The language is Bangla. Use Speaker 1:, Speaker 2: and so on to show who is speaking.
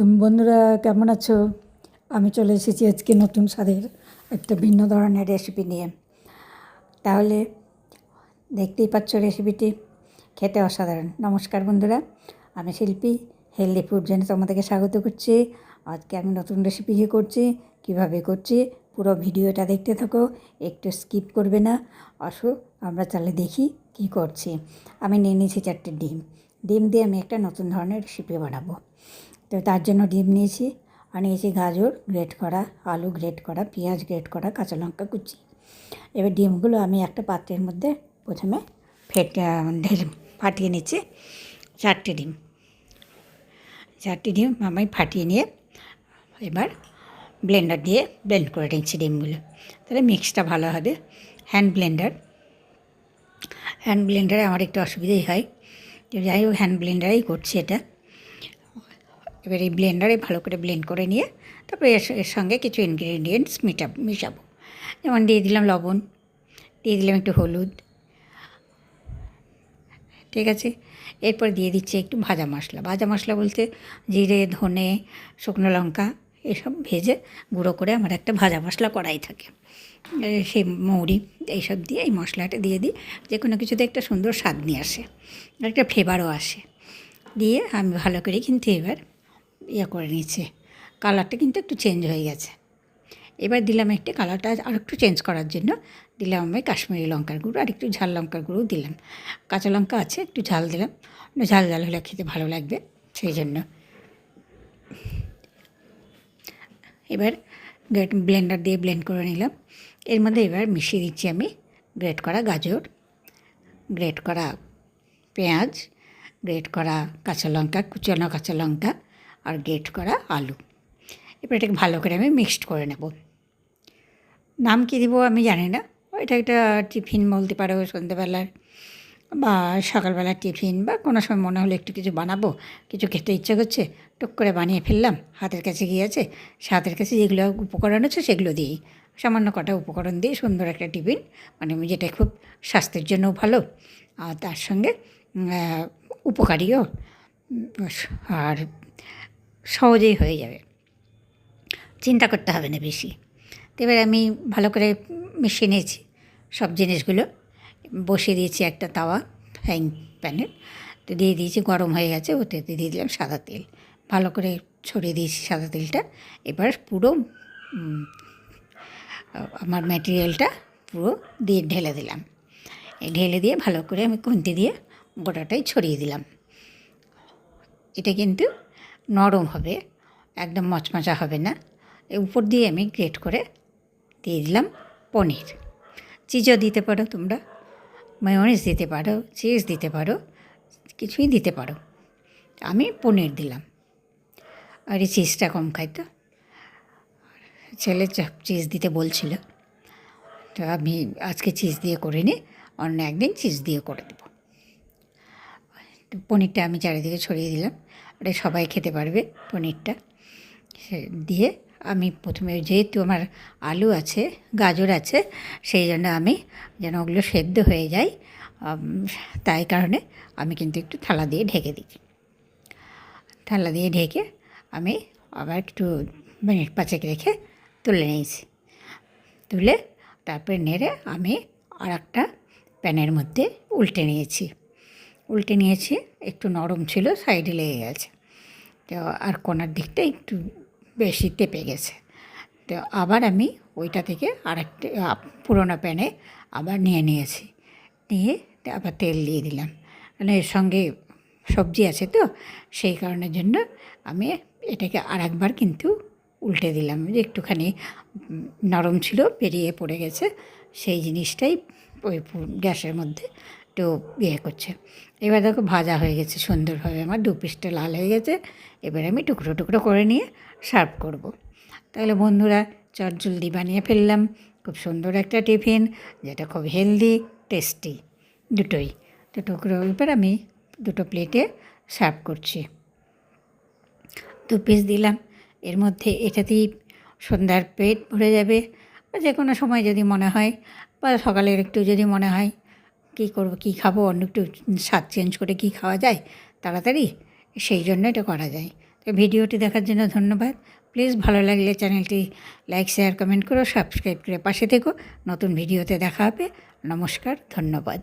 Speaker 1: বন্ধুরা কেমন আছো? আমি চলে এসেছি আজকে নতুন স্বাদের একটা ভিন্ন ধরনের রেসিপি নিয়ে। তাহলে দেখতেই পাচ্ছ রেসিপিটি খেতে অসাধারণ। নমস্কার বন্ধুরা, আমি শিল্পী, হেলদি ফুড জেনে তোমাদেরকে স্বাগত করছি। আজকে আমি নতুন রেসিপি করছি, কিভাবে করছি পুরো ভিডিওটা দেখতে থাকো, একটু স্কিপ করবে না। আসো আমরা তাহলে দেখি কি করছি। আমি নিয়ে নিয়েছি 4টে ডিম দিয়ে আমি একটা নতুন ধরনের রেসিপি বানাবো। তো তার জন্য ডিম নিয়েছি, আর নিয়েছি গাজর গ্রেট করা, আলু গ্রেট করা, পেঁয়াজ গ্রেট করা, কাঁচা লঙ্কা কুচি। এবার ডিমগুলো আমি একটা পাত্রের মধ্যে প্রথমে ফাটিয়ে নিচ্ছি। 4টে ডিম আমি ফাটিয়ে নিয়ে এবার ব্লেন্ডার দিয়ে ব্লেন্ড করে নিচ্ছি ডিমগুলো, তাহলে মিক্সটা ভালো হবে। হ্যান্ড ব্লেন্ডারে আমার একটু অসুবিধাই হয়, যাই হোক হ্যান্ড ব্লেন্ডারেই করছি এটা। এবার এই ব্লেন্ডারে ভালো করে ব্লেন্ড করে নিয়ে তারপরে এর সঙ্গে কিছু ইনগ্রিডিয়েন্টস মিশাবো। যেমন দিয়ে দিলাম লবণ, দিয়ে দিলাম একটু হলুদ, ঠিক আছে। এরপর দিয়ে দিচ্ছি একটু ভাজা মশলা বলতে জিরে, ধনে, শুকনো লঙ্কা এসব ভেজে গুঁড়ো করে আমার একটা ভাজা মশলা করাই থাকে, সেই মৌরি এইসব দিয়ে এই মশলাটা দিয়ে দিই। যে কোনো কিছুতে একটা সুন্দর স্বাদ নিয়ে আসে, একটা ফ্লেভারও আসে। দিয়ে আমি ভালো করে কিন্তু এবার করে নিচ্ছে। কালারটা কিন্তু একটু চেঞ্জ হয়ে গেছে। এবার দিলাম একটা কালারটা আর একটু চেঞ্জ করার জন্য দিলাম আমি কাশ্মীরি লঙ্কার গুঁড়ো, আর একটু ঝাল লঙ্কার গুঁড়ো দিলাম। কাঁচা লঙ্কা আছে, একটু ঝাল দিলাম, ঝাল হলে খেতে ভালো লাগবে সেই জন্য। এবার ব্লেন্ডার দিয়ে ব্লেন্ড করে নিলাম। এর মধ্যে এবার মিশিয়ে দিচ্ছি আমি গ্রেট করা গাজর, গ্রেট করা পেঁয়াজ, গ্রেট করা কাঁচা লঙ্কা, কুচানো কাঁচা লঙ্কা, আর গ্রেট করা আলু। এবার এটাকে ভালো করে আমি মিক্সড করে নেব। নাম কী দিব আমি জানি না, এটা একটা টিফিন বলতে পারো, সন্ধ্যেবেলার বা সকালবেলার টিফিন, বা কোনো সময় মনে হলো একটু কিছু বানাবো, কিছু খেতে ইচ্ছে করছে, টুক করে বানিয়ে ফেললাম। হাতের কাছে গিয়েছে, হাতের কাছে যেগুলো উপকরণ আছে সেগুলো দিয়েই, সামান্য কটা উপকরণ দিয়ে সুন্দর একটা টিফিন, মানে যেটা খুব স্বাস্থ্যের জন্যও ভালো আর তার সঙ্গে উপকারীও, আর সহজেই হয়ে যাবে, চিন্তা করতে হবে না বেশি। তো এবার আমি ভালো করে মিশিয়ে নিয়েছি সব জিনিসগুলো, বসিয়ে দিয়েছি একটা তাওয়া ফ্রাইং প্যানের, তো দিয়ে দিয়েছি, গরম হয়ে গেছে, ওতে দিয়ে দিলাম সাদা তেল, ভালো করে ছড়িয়ে দিয়েছি সাদা তেলটা। এবার পুরো আমার ম্যাটেরিয়ালটা পুরো দিয়ে ঢেলে দিলাম। ঢেলে দিয়ে ভালো করে আমি খুন্তি দিয়ে গোটাটাই ছড়িয়ে দিলাম। এটা কিন্তু নরম হবে, একদম মচমচা হবে না। উপর দিয়ে আমি গ্রেট করে দিয়ে দিলাম পনির। চিজও দিতে পারো তোমরা, মায়োনিজ দিতে পারো, চিজ দিতে পারো, কিছুই দিতে পারো। আমি পনির দিলাম, আর এই চিজটা কম খাই, তো ছেলে চিজ দিতে বলছিল, তো আমি আজকে চিজ দিয়ে করিনি, অন্য একদিন চিজ দিয়ে করে দেবো। তো পনিরটা আমি চারিদিকে ছড়িয়ে দিলাম, ওটা সবাই খেতে পারবে পনিরটা। দিয়ে আমি প্রথমে, যেহেতু আমার আলু আছে, গাজর আছে, সেই জন্য আমি যেন ওগুলো সেদ্ধ হয়ে যায়, তাই কারণে আমি কিন্তু একটু থালা দিয়ে ঢেকে দিই। থালা দিয়ে ঢেকে আমি আবার একটু মিনিট 5 রেখে তুলে নিয়েছি। তুলে তারপরে নেড়ে আমি আর একটা প্যানের মধ্যে উল্টে নিয়েছি। একটু নরম ছিল, সাইডে লেগে গেছে, তো আর কোনার দিকটা একটু বেশি তেপে গেছে। তো আবার আমি ওইটা থেকে আরেকটা পুরোনো প্যানে আবার নিয়ে আবার তেল দিয়ে দিলাম, মানে এর সঙ্গে সবজি আছে তো সেই কারণের জন্য আমি এটাকে আরেকবার কিন্তু উল্টে দিলাম, যে একটুখানি নরম ছিল, বেরিয়ে পড়ে গেছে, সেই জিনিসটাই ওই গ্যাসের মধ্যে একটু করছে। এবার দেখো ভাজা হয়ে গেছে সুন্দরভাবে, আমার 2 পিসটা লাল হয়ে গেছে। এবার আমি টুকরো টুকরো করে নিয়ে সার্ভ করব। তাহলে বন্ধুরা চটজলদি বানিয়ে ফেললাম খুব সুন্দর একটা টিফিন, যেটা খুব হেলদি, টেস্টি দুটোই। তো টুকরো এবার আমি 2টো প্লেটে সার্ভ করছি। 2 পিস দিলাম, এর মধ্যে এটাতেই সন্ধ্যার পেট ভরে যাবে, বা যে কোনো সময় যদি মনে হয়, বা সকালের একটু যদি মনে হয় কী করবো, কী খাবো, অন্য একটু স্বাদ চেঞ্জ করে কী খাওয়া যায় তাড়াতাড়ি, সেই জন্য এটা করা যায়। তো ভিডিওটি দেখার জন্য ধন্যবাদ। প্লিজ ভালো লাগলে চ্যানেলটি লাইক, শেয়ার, কমেন্ট করো, সাবস্ক্রাইব করে পাশে থেকো। নতুন ভিডিওতে দেখা হবে। নমস্কার, ধন্যবাদ।